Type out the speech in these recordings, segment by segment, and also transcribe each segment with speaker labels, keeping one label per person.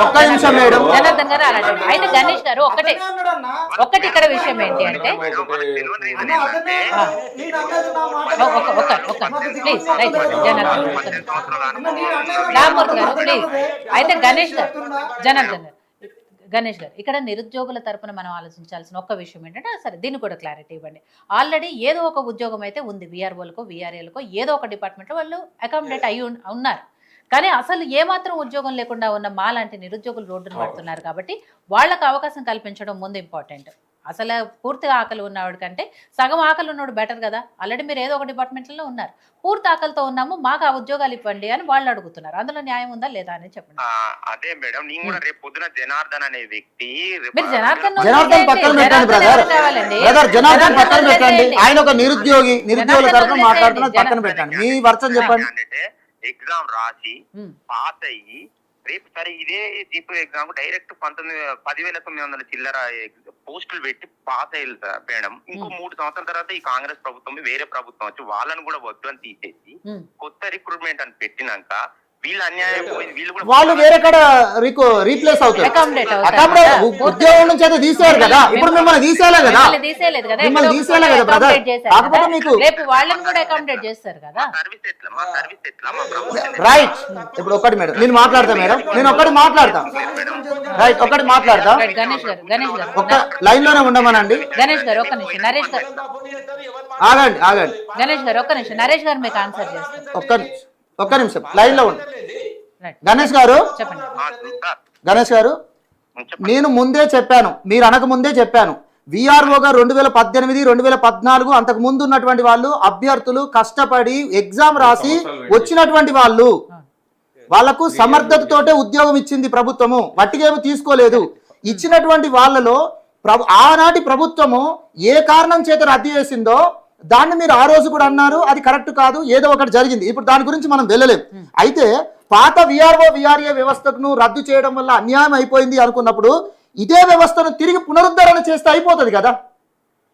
Speaker 1: ఒక్క నిమిషం మేడం.
Speaker 2: జనార్దన్ గారు అలా అయితే గణేష్ గారు ఒకటి ఇక్కడ విషయం ఏంటి అంటే ప్లీజ్ రైట్ జనార్దన్ రామ్మూర్తి గారు ప్లీజ్. అయితే గణేష్ గారు జనార్దన్ గారు గణేష్ గారు ఇక్కడ నిరుద్యోగుల తరపున మనం ఆలోచించాల్సిన ఒక్క విషయం ఏంటంటే సరే దీన్ని కూడా క్లారిటీ ఇవ్వండి. ఆల్రెడీ ఏదో ఒక ఉద్యోగం అయితే ఉంది, విఆర్ఓలకో విఆర్ఏలకో ఏదో ఒక డిపార్ట్మెంట్లో వాళ్ళు అకామిడేట్ అయ్యి ఉన్నారు. కానీ అసలు ఏమాత్రం ఉద్యోగం లేకుండా ఉన్న మాలాంటి నిరుద్యోగులు రోడ్డును పడుతున్నారు కాబట్టి వాళ్ళకు అవకాశం కల్పించడం ముందు ఇంపార్టెంట్. అసలు పూర్తిగా ఆకలి ఉన్నవాడి కంటే సగం ఆకలి ఉన్నవాడు బెటర్ కదా. ఆల్రెడీ మీరు ఏదో ఒక డిపార్ట్మెంట్లో ఉన్నారు, పూర్తి ఆకలితో ఉన్నాము, మాకు ఆ ఉద్యోగాలు ఇవ్వండి అని వాళ్ళు అడుగుతున్నారు. అందులో న్యాయం ఉందా లేదా అని చెప్పండి.
Speaker 3: అదే మేడం, నేను కూడా రేపు పొద్దున జనార్దన్ అనే వ్యక్తి,
Speaker 2: మీరు జనార్దన్
Speaker 1: పక్కన పెట్టండి బ్రదర్, జనార్దన్ పక్కన పెట్టండి. ఆయన ఒక నిరుద్యోగుల తరఫున మాట్లాడుతున్నారు, పక్కన పెట్టండి. మీ వర్షన్ చెప్పండి.
Speaker 3: ఎగ్జామ్ రాసి పాస్ అయ్యి రేపు సరే ఇదే జీపీ ఎగ్జామ్ డైరెక్ట్ 10,900 చిల్లర పోస్టులు పెట్టి పాస్ అయ్యారు మేడం. ఇంకో 3 సంవత్సరాల తర్వాత ఈ కాంగ్రెస్ ప్రభుత్వం వేరే ప్రభుత్వం వచ్చి వాళ్ళని కూడా వద్దు అని తీసేసి కొత్త రిక్రూట్మెంట్ అని పెట్టినాక వీళ్ళు అన్యాయం పోయింది,
Speaker 1: వాళ్ళు వేరే కాడ రీప్లేస్ అవుతారు. ఉద్యోగం నుంచి అయితే తీసేయారు కదా, ఇప్పుడు మిమ్మల్ని తీసేయలే కదా, మిమ్మల్ని తీసేయలే కదా బ్రదర్. కాకపోతే మీకు రైట్. ఇప్పుడు ఒకటి మేడం నేను మాట్లాడతా మేడం, నేను ఒకటి మాట్లాడతా రైట్, ఒకటి మాట్లాడతా. ఒక్క లైన్ లోనే ఉండమనండి
Speaker 2: గణేష్ గారు. ఒక్క నిమిషం నరేష్ గారు
Speaker 1: ఆగండి.
Speaker 2: గణేష్ గారు ఒక్క నిమిషం, నరేష్ గారు మీకు ఆన్సర్ చేస్తారు.
Speaker 1: ఒక్క నిమిషం లైన్ లో ఉండి. గణేష్ గారు నేను ముందే చెప్పాను, మీరు అనక ముందే చెప్పాను, విఆర్ఓగా 2018, 2014 అంతకు ముందు ఉన్నటువంటి వాళ్ళు అభ్యర్థులు కష్టపడి ఎగ్జామ్ రాసి వచ్చినటువంటి వాళ్ళు, వాళ్లకు సమర్థతతోటే ఉద్యోగం ఇచ్చింది ప్రభుత్వము, వట్టిగేమి తీసుకోలేదు. ఇచ్చినటువంటి వాళ్ళలో ఆనాటి ప్రభుత్వము ఏ కారణం చేత రద్దు చేసిందో దాన్ని మీరు ఆ రోజు కూడా అన్నారు, అది కరెక్ట్ కాదు, ఏదో ఒకటి జరిగింది. ఇప్పుడు దాని గురించి మనం వెళ్ళలేం. అయితే పాత విఆర్ఓ విఆర్ఏ వ్యవస్థను రద్దు చేయడం వల్ల అన్యాయం అయిపోయింది అనుకున్నప్పుడు ఇదే వ్యవస్థను తిరిగి పునరుద్ధరణ చేస్తే అయిపోతుంది కదా.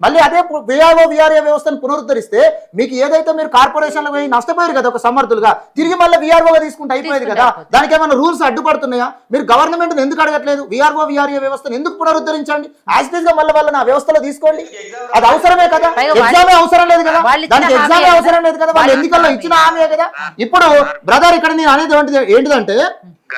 Speaker 1: మళ్ళీ అదే విఆర్ఓ విఆర్ఏ వ్యవస్థను పునరుద్ధరిస్తే మీకు ఏదైతే మీరు కార్పొరేషన్లో పోయి నష్టపోయారు కదా ఒక సమర్థులుగా, తిరిగి మళ్ళీ విఆర్ఓగా తీసుకుంటే అయిపోయేది కదా. దానికి ఏమైనా రూల్స్ అడ్డుపడుతున్నాయా? మీరు గవర్నమెంట్ ఎందుకు అడగట్లేదు? విఆర్ఓ విఆర్ఏ వ్యవస్థను ఎందుకు పునరుద్ధరించండి, యాజ్ ఇట్ ఈస్ గా మళ్ళీ వాళ్ళని ఆ వ్యవస్థలో తీసుకోండి. అది అవసరమే కదా, ఎగ్జామే అవసరం లేదు కదా, దానికి ఎగ్జామే అవసరం లేదు కదా, వాళ్ళు ఎన్నికల్లో ఇచ్చిన హామీ కదా. ఇప్పుడు బ్రదర్ ఇక్కడ నేను అనేది ఏంటిదంటే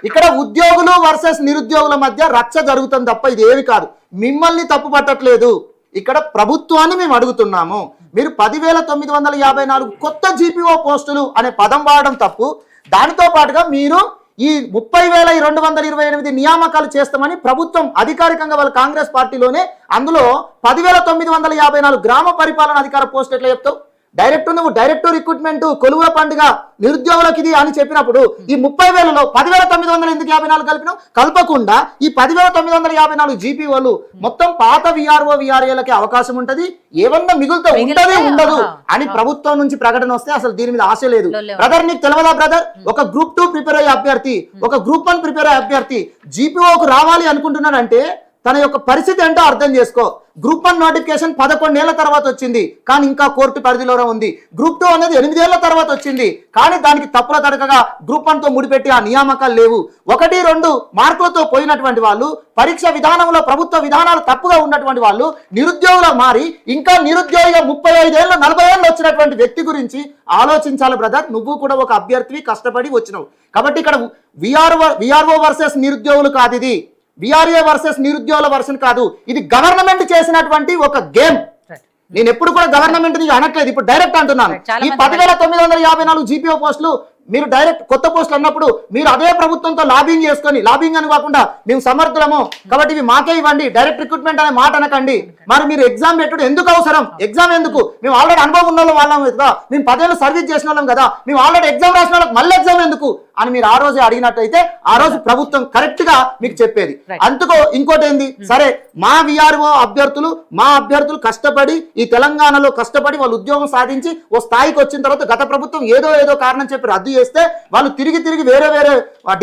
Speaker 1: ఇక్కడ ఉద్యోగులు వర్సెస్ నిరుద్యోగుల మధ్య రచ్చ జరుగుతుంది తప్ప ఇది ఏమి కాదు. మిమ్మల్ని తప్పు పట్టట్లేదు, ఇక్కడ ప్రభుత్వాన్ని మేము అడుగుతున్నాము. మీరు 10,954 కొత్త జీపీఓ పోస్టులు అనే పదం వాడడం తప్పు. దానితో పాటుగా మీరు ఈ 30,228 నియామకాలు చేస్తామని ప్రభుత్వం అధికారికంగా వాళ్ళ కాంగ్రెస్ పార్టీలోనే అందులో 10,954 గ్రామ పరిపాలన అధికార పోస్టు ఎట్లా చెప్తావు? నువ్వు డైరెక్ట్ రిక్రూట్మెంట్ కొలువుల పండుగ నిరుద్యోగులకు ఇది అని చెప్పినప్పుడు ఈ 30,000లో 10,954 కలిపినావు. కలపకుండా ఈ 10,954 జీపీఓలు మొత్తం పాత విఆర్ఓ విఆర్ఏలకి అవకాశం ఉంటది, ఏమన్నా మిగులుతో ఉంటది ఉండదు అని ప్రభుత్వం నుంచి ప్రకటన వస్తే అసలు దీని మీద ఆశ లేదు. బ్రదర్ నీకు తెలియదా బ్రదర్, ఒక గ్రూప్ 2 ప్రిపేర్ అయ్యే అభ్యర్థి, ఒక గ్రూప్ 1 ప్రిపేర్ అయ్యే అభ్యర్థి జీపీఓకు రావాలి అనుకుంటున్నాడంటే తన యొక్క పరిస్థితి ఏంటో అర్థం చేసుకో. గ్రూప్ 1 నోటిఫికేషన్ 11 ఏళ్ల తర్వాత వచ్చింది, కానీ ఇంకా కోర్టు పరిధిలోనే ఉంది. గ్రూప్ 2 అనేది 8 ఏళ్ల తర్వాత వచ్చింది, కానీ దానికి తప్పుల తడకగా గ్రూప్ 1తో ముడిపెట్టి ఆ నియామకాలు లేవు. 1-2 మార్కులతో పోయినటువంటి వాళ్ళు, పరీక్ష విధానంలో ప్రభుత్వ విధానాలు తప్పుగా ఉన్నటువంటి వాళ్ళు నిరుద్యోగులు మారి ఇంకా నిరుద్యోగిగా 35 ఏళ్ళు 40 ఏళ్ళు వచ్చినటువంటి వ్యక్తి గురించి ఆలోచించాలి బ్రదర్. నువ్వు కూడా ఒక అభ్యర్థివి, కష్టపడి వచ్చినావు. కాబట్టి ఇక్కడ విఆర్ఓ వర్సెస్ నిరుద్యోగులు కాదు, ఇది విఆర్ఏ వర్సెస్ నిరుద్యోగుల వర్షన్ కాదు, ఇది గవర్నమెంట్ చేసినటువంటి ఒక గేమ్. నేను ఎప్పుడు కూడా గవర్నమెంట్ అనట్లేదు, ఇప్పుడు డైరెక్ట్ అంటున్నాను. ఈ 10,954 జీపీఓ పోస్టులు మీరు డైరెక్ట్ కొత్త పోస్టులు అన్నప్పుడు మీరు అదే ప్రభుత్వంతో లాబింగ్ చేసుకొని, లాబింగ్ అని కాకుండా మేము సమర్థులము కాబట్టి ఇవి మాకే ఇవ్వండి, డైరెక్ట్ రిక్రూట్మెంట్ అనే మాట అనకండి. మరి మీరు ఎగ్జామ్ పెట్టుడు ఎందుకు అవసరం? ఎగ్జామ్ ఎందుకు? మేము ఆల్రెడీ అనుభవం ఉన్న వాళ్ళం కదా, మేము 10 ఏళ్ళు సర్వీస్ చేసిన వాళ్ళం కదా, మేము ఆల్రెడీ ఎగ్జామ్ రాసిన వాళ్ళకి మళ్ళీ ఎగ్జామ్ ఎందుకు అని మీరు ఆ రోజే అడిగినట్టయితే ఆ రోజు ప్రభుత్వం కరెక్ట్ గా మీకు చెప్పేది. అందుకో ఇంకోటి ఏంది, సరే మా విఆర్ఓ అభ్యర్థులు మా అభ్యర్థులు కష్టపడి ఈ తెలంగాణలో కష్టపడి వాళ్ళు ఉద్యోగం సాధించి ఓ స్థాయికి వచ్చిన తర్వాత గత ప్రభుత్వం ఏదో కారణం చెప్పి రద్దు చేస్తే వాళ్ళు తిరిగి వేరే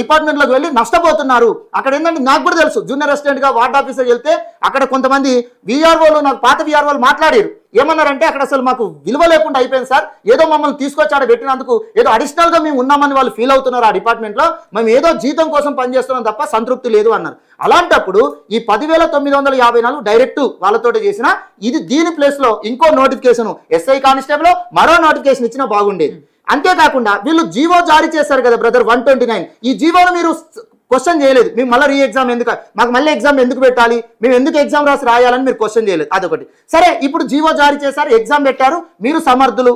Speaker 1: డిపార్ట్మెంట్లోకి వెళ్ళి నష్టపోతున్నారు. అక్కడ ఏంటంటే నాకు కూడా తెలుసు, జూనియర్ అసిస్టెంట్గా వార్డ్ ఆఫీసర్కి వెళ్తే అక్కడ కొంతమంది విఆర్ఓలు, నాకు పాత విఆర్ఓలు మాట్లాడారు. ఏమన్నారంటే అక్కడ అసలు మాకు విలువ లేకుండా అయిపోయింది సార్, ఏదో మమ్మల్ని తీసుకొచ్చి ఆడ పెట్టినందుకు ఏదో అడిషనల్గా మేము ఉన్నామని వాళ్ళు ఫీల్ అవుతున్నారు. ఆ డిపార్ట్మెంట్లో మేము ఏదో జీతం కోసం పనిచేస్తున్నాం తప్ప సంతృప్తి లేదు అన్నారు. అలాంటప్పుడు ఈ 10,954 డైరెక్ట్ వాళ్ళతో చేసిన ఇది, దీని ప్లేస్లో ఇంకో నోటిఫికేషన్ ఎస్ఐ కానిస్టేబుల్ మరో నోటిఫికేషన్ ఇచ్చినా బాగుండేది. అంతేకాకుండా వీళ్ళు జీవో జారీ చేశారు కదా బ్రదర్ 129, ఈ జీవోను మీరు క్వశ్చన్ చేయలేదు. మేము మళ్ళీ రీ ఎగ్జామ్ ఎందుకు, మాకు మళ్ళీ ఎగ్జామ్ ఎందుకు పెట్టాలి, మేము ఎందుకు ఎగ్జామ్ రాయాలని మీరు క్వశ్చన్ చేయలేదు. అదొకటి. సరే, ఇప్పుడు జీవో జారీ చేశారు, ఎగ్జామ్ పెట్టారు, మీరు సమర్థులు,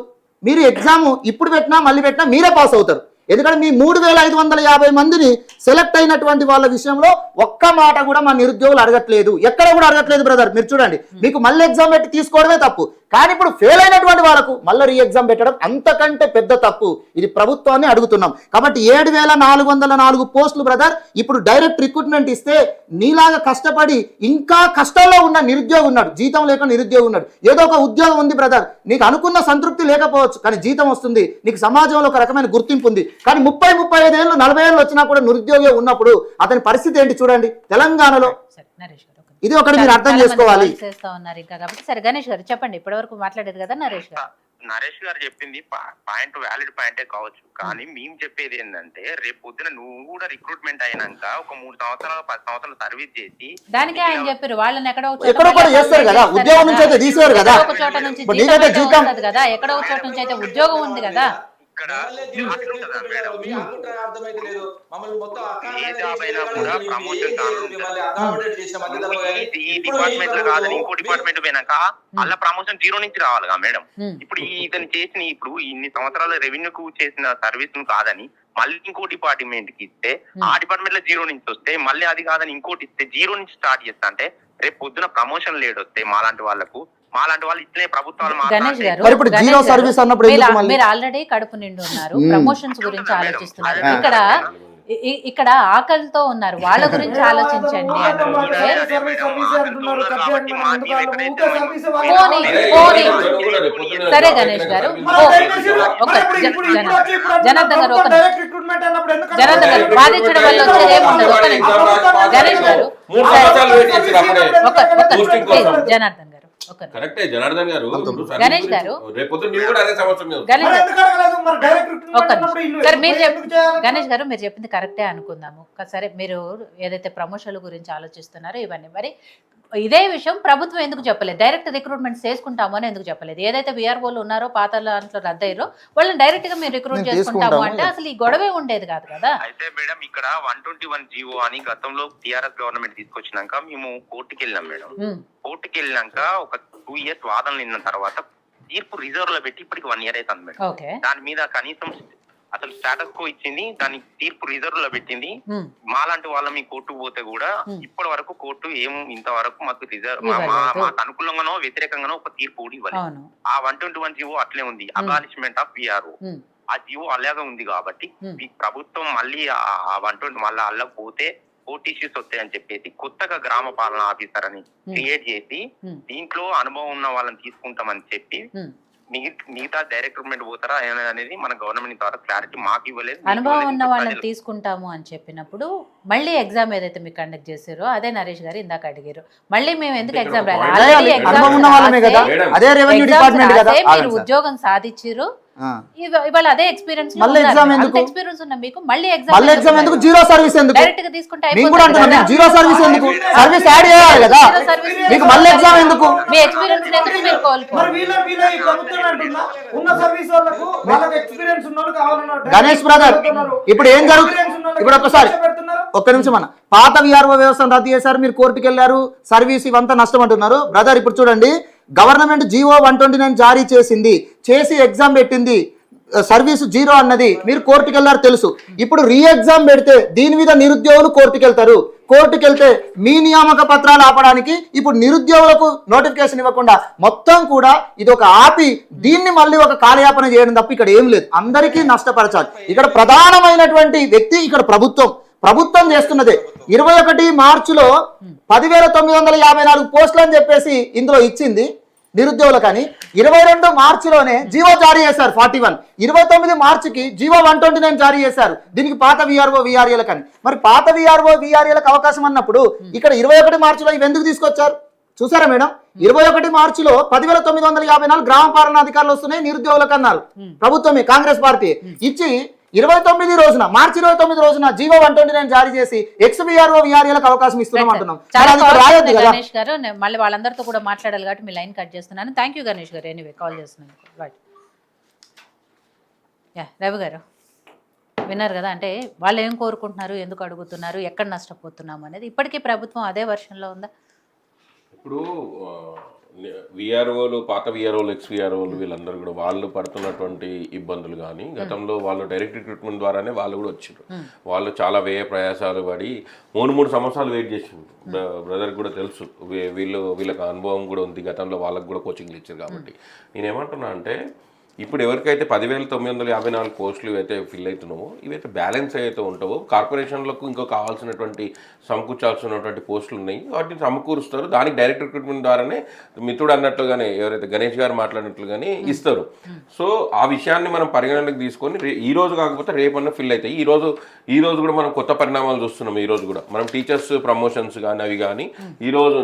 Speaker 1: మీరు ఎగ్జామ్ ఇప్పుడు పెట్టినా మళ్ళీ పెట్టినా మీరే పాస్ అవుతారు. ఎందుకంటే మీ 3,550 మందిని సెలెక్ట్ అయినటువంటి వాళ్ళ విషయంలో ఒక్క మాట కూడా మా నిరుద్యోగులు అడగట్లేదు, ఎక్కడ కూడా అడగట్లేదు బ్రదర్. మీరు చూడండి, మీకు మళ్ళీ ఎగ్జామ్ పెట్టి తీసుకోవడమే తప్పు, కానీ ఇప్పుడు ఫెయిల్ అయినటువంటి వాళ్ళకు మళ్ళీ రీ ఎగ్జామ్ పెట్టడం అంతకంటే పెద్ద తప్పు. ఇది ప్రభుత్వాన్ని అడుగుతున్నాం. కాబట్టి 7,404 పోస్టులు బ్రదర్ ఇప్పుడు డైరెక్ట్ రిక్రూట్మెంట్ ఇస్తే నీలాగా కష్టపడి ఇంకా కష్టంలో ఉన్న నిరుద్యోగి ఉన్నాడు, జీతం లేక నిరుద్యోగి ఉన్నాడు, ఏదో ఒక ఉద్యోగం ఉంది బ్రదర్, నీకు అనుకున్న సంతృప్తి లేకపోవచ్చు కానీ జీతం వస్తుంది, నీకు సమాజంలో ఒక రకమైన గుర్తింపు ఉంది. కానీ 30-35 ఏళ్ళు 40 ఏళ్ళు వచ్చినా కూడా నిరుద్యోగి ఉన్నప్పుడు అతని పరిస్థితి ఏంటి చూడండి తెలంగాణలో. ఇది ఒకటి మీరు అర్థం చేసుకోవాలి.
Speaker 2: సరే గణేష్ గారు చెప్పండి, ఇప్పటి వరకు మాట్లాడారు కదా నరేష్ గారు.
Speaker 3: నరేష్ గారు చెప్పింది పాయింట్ వ్యాలిడ్ పాయింటే కావచ్చు, కానీ మేము చెప్పేది ఏంటంటే రేపు పొద్దున నువ్వు కూడా రిక్రూట్మెంట్ అయినాక ఒక 3 సంవత్సరాలు 10 సంవత్సరాలు సర్వీస్ చేసి,
Speaker 2: దానికే ఆయన చెప్పారు వాళ్ళని ఎక్కడో
Speaker 1: కూడా చేస్తారు కదా, ఉద్యోగం నుంచి అయితే తీసేవారు కదా,
Speaker 2: ఒక చోట నుంచి కదా, ఎక్కడో ఒక చోట నుంచి అయితే ఉద్యోగం ఉంది కదా.
Speaker 3: ఇక్కడ ఈ డిపార్ట్మెంట్ లో కాదని ఇంకో డిపార్ట్మెంట్ పోయినాక అలా ప్రమోషన్ 0 నుంచి రావాలిగా మేడం. ఇప్పుడు ఇతను చేసిన ఇప్పుడు ఇన్ని సంవత్సరాల రెవెన్యూకు చేసిన సర్వీస్ కాదని మళ్ళీ ఇంకో డిపార్ట్మెంట్ కి ఇస్తే, ఆ డిపార్ట్మెంట్ లో 0 నుంచి వస్తే మళ్ళీ అది కాదని ఇంకోటి ఇస్తే 0 నుంచి స్టార్ట్ చేస్తా అంటే రేపు పొద్దున ప్రమోషన్ లేడు వస్తే మాలాంటి వాళ్ళకు, మాలాంటి వాళ్ళు ఇట్లే ప్రభుత్వాలు
Speaker 2: మీరు ఆల్రెడీ కడుపు నిండి ఉన్నారు, ప్రమోషన్స్ గురించి ఆలోచిస్తున్నారు, ఇక్కడ ఆకలితో ఉన్నారు, వాళ్ళ గురించి ఆలోచించండి అనుకుంటే సరే గణేష్ గారు, జనార్దన్ గారు జనార్దన్ గారు వాదించడం వల్ల వచ్చేది ఏముండదు. ఒక నిమిషం గణేష్ గారు, జనార్దన్ గారు గణేష్ గారు గణేష్ గారు మీరు చెప్పింది కరెక్టే అనుకుందాము. సరే, మీరు ఏదైతే ప్రమోషన్ల గురించి ఆలోచిస్తున్నారో ఇవన్నీ, మరి ఇదే విషయం ప్రభుత్వం ఎందుకు చెప్పలేదు? డైరెక్ట్ రిక్రూట్మెంట్ చేసుకుంటాము అని ఎందుకు చెప్పలేదు? ఏదైతే విఆర్ఓలు ఉన్నారో పాత దాంట్లో రద్దయ్యారో వాళ్ళని డైరెక్ట్ గా మేము రిక్రూట్ చేసుకుంటాము అంటే అసలు ఈ గొడవే ఉండేది కాదు కదా.
Speaker 3: అయితే మేడం ఇక్కడ 121 జీవో అని గతంలో టిఆర్ఎస్ గవర్నమెంట్ తీసుకొచ్చినాక మేము కోర్టుకి వెళ్ళినాం మేడం. కోర్టుకి వెళ్ళినాక ఒక 2 years వాదనలు విన్న తర్వాత తీర్పు రిజర్వ్ లో పెట్టి ఇప్పటికి 1 year అవుతుంది మేడం. దాని మీద కనీసం అసలు స్టేటస్ కో ఇచ్చింది, దాని తీర్పు రిజర్వ్ లో పెట్టింది. మాలాంటి వాళ్ళ మీ కోర్టుకు పోతే కూడా ఇప్పటి వరకు కోర్టు ఇంతవరకు మాకు రిజర్వ్ మాకు అనుకూలంగానో వ్యతిరేకంగానో ఒక తీర్పు కూడా ఇవ్వలేదు. ఆ 121 జీవో అట్లే ఉంది, అబాలిష్మెంట్ ఆఫ్ విఆర్ఓ. ఆ జీవో అలాగే ఉంది కాబట్టి ఈ ప్రభుత్వం మళ్ళీ ఆ 120 మళ్ళీ అల్లకు పోతే కోర్టు ఇష్యూస్ వస్తాయని చెప్పేసి కొత్తగా గ్రామ పాలన ఆఫీసర్ అని క్రియేట్ చేసి దీంట్లో అనుభవం ఉన్న వాళ్ళని తీసుకుంటామని చెప్పి మిగతా డైరెక్ట్ రిక్రూట్మెంట్ పోతారా అనేది మన గవర్నమెంట్ ద్వారా క్లారిటీ మాకు ఇవ్వలేదు.
Speaker 2: అనుభవం ఉన్న వాళ్ళని తీసుకుంటాము అని చెప్పినప్పుడు మళ్ళీ ఎగ్జామ్ ఏదైతే మీరు కండక్ట్ చేసారో అదే నరేష్ గారు ఇందాక అడిగారు, మళ్ళీ మేము ఎందుకు ఎగ్జామ్ రాయాలి? మీరు ఉద్యోగం సాధించారు, ఇవాళ అదే ఎక్స్పీరియన్స్ ఎక్స్పీరియన్స్ ఉన్న మీకు మళ్ళీ ఎగ్జామ్ ఎందుకు?
Speaker 1: జీరో సర్వీస్ ఎందుకు?
Speaker 2: డైరెక్ట్ గా తీసుకుంటే
Speaker 1: జీరో సర్వీస్ ఎందుకు? సర్వీస్ యాడ్ చేయాలి కదా, మీకు మళ్ళీ ఎగ్జామ్ ఎందుకు?
Speaker 2: మీ ఎక్స్పీరియన్స్ ఎందుకు మీరు కోల్పోవాలి?
Speaker 1: గణేష్ బ్రదర్, ఇప్పుడు ఏం జరుగుతుంది? ఇప్పుడు ఒక్క నిమిషం అన్న, పాత విఆర్ఓ వ్యవస్థను రద్దు చేశారు, మీరు కోర్టుకు వెళ్ళారు, సర్వీస్ ఇవంతా నష్టం అంటున్నారు. బ్రదర్ ఇప్పుడు చూడండి, గవర్నమెంట్ జీవో 129 జారీ చేసి ఎగ్జామ్ పెట్టింది, సర్వీస్ 0 అన్నది మీరు కోర్టుకు వెళ్ళారు తెలుసు. ఇప్పుడు రీ ఎగ్జామ్ పెడితే దీని మీద నిరుద్యోగులు కోర్టుకు వెళ్తారు. కోర్టుకు వెళ్తే మీ నియామక పత్రాలు ఆపడానికి ఇప్పుడు నిరుద్యోగులకు నోటిఫికేషన్ ఇవ్వకుండా మొత్తం కూడా ఇది ఒక ఆపి దీన్ని మళ్ళీ ఒక కాలయాపన చేయడం తప్ప ఇక్కడ ఏం లేదు. అందరికీ నష్టపరచాలి. ఇక్కడ ప్రధానమైనటువంటి వ్యక్తి ఇక్కడ ప్రభుత్వం చేస్తున్నదే. 21 మార్చిలో 10,954 పోస్టులు అని చెప్పేసి ఇందులో ఇచ్చింది. నిరుద్యోగులు కానీ 22 మార్చిలోనే జీవో జారీ చేశారు 41, 29 మార్చికి జీవో 129 జారీ చేశారు దీనికి పాత విఆర్ఓ విఆర్ఏలకు అని. మరి పాత విఆర్ఓ విఆర్ఏలకు అవకాశం అన్నప్పుడు ఇక్కడ 21 మార్చిలో ఇవి ఎందుకు తీసుకొచ్చారు చూసారా మేడం? 21 మార్చిలో 10,954 గ్రామ పాలనాధికారులు వస్తున్నాయి నిరుద్యోగులకు అన్నారు ప్రభుత్వమే, కాంగ్రెస్ పార్టీ ఇచ్చి 29 రోజున మార్చి 29 రోజున జీవో 129 జారీ చేసి ఎక్స్ విఆర్ఓ విఆర్ఏలకు అవకాశం ఇస్తున్నాం అంటున్నాం.
Speaker 2: చాలా
Speaker 1: మరి అది ఇక్కడ రాయొద్దు కదా?
Speaker 2: గణేష్ గారు నేను మళ్ళీ వాళ్ళందరితో కూడా మాట్లాడాలి కాబట్టి మీ లైన్ కట్ చేస్తున్నాను. థ్యాంక్ యూ గణేష్ గారు, ఎనీవే కాల్ చేస్తున్నాను. రైట్, యా రవి గారు విన్నారు కదా, అంటే వాళ్ళు ఏం కోరుకుంటున్నారు, ఎందుకు అడుగుతున్నారు, ఎక్కడ నష్టపోతున్నాము అనేది ఇప్పటికీ ప్రభుత్వం అదే వర్షన్లో ఉందా?
Speaker 4: ఇప్పుడు విఆర్ఓలు, పాత విఆర్ఓలు, ఎక్స్ విఆర్ఓలు వీళ్ళందరూ కూడా వాళ్ళు పడుతున్నటువంటి ఇబ్బందులు కానీ గతంలో వాళ్ళు డైరెక్ట్ రిక్రూట్మెంట్ ద్వారానే వాళ్ళు కూడా వచ్చారు. వాళ్ళు చాలా వ్యయ ప్రయాసాలు పడి 3 సంవత్సరాలు వెయిట్ చేసింది. బ్రదర్ కూడా తెలుసు, వీళ్ళకి అనుభవం కూడా ఉంది, గతంలో వాళ్ళకి కూడా కోచింగ్లు ఇచ్చారు. కాబట్టి నేనేమంటున్నా అంటే ఇప్పుడు ఎవరికైతే 10,954 పోస్టులు ఇవైతే ఫిల్ అవుతున్నావో ఇవైతే బ్యాలెన్స్ అయితే ఉంటావో కార్పొరేషన్లకు ఇంకో కావాల్సినటువంటి సమకూర్చాల్సినటువంటి పోస్టులు ఉన్నాయి, వాటిని సమకూరుస్తారు. దానికి డైరెక్ట్ రిక్రూట్మెంట్ ద్వారానే మిత్రుడు అన్నట్లుగానే ఎవరైతే గణేష్ గారు మాట్లాడినట్లుగానే ఇస్తారు. సో ఆ విషయాన్ని మనం పరిగణనలోకి తీసుకొని ఈ రోజు కాకపోతే రేపన్నా ఫిల్ అవుతాయి. ఈ రోజు కూడా మనం కొత్త పరిణామాలు చూస్తున్నాం. ఈ రోజు కూడా మనం టీచర్స్ ప్రమోషన్స్ కానీ అవి కానీ ఈ రోజు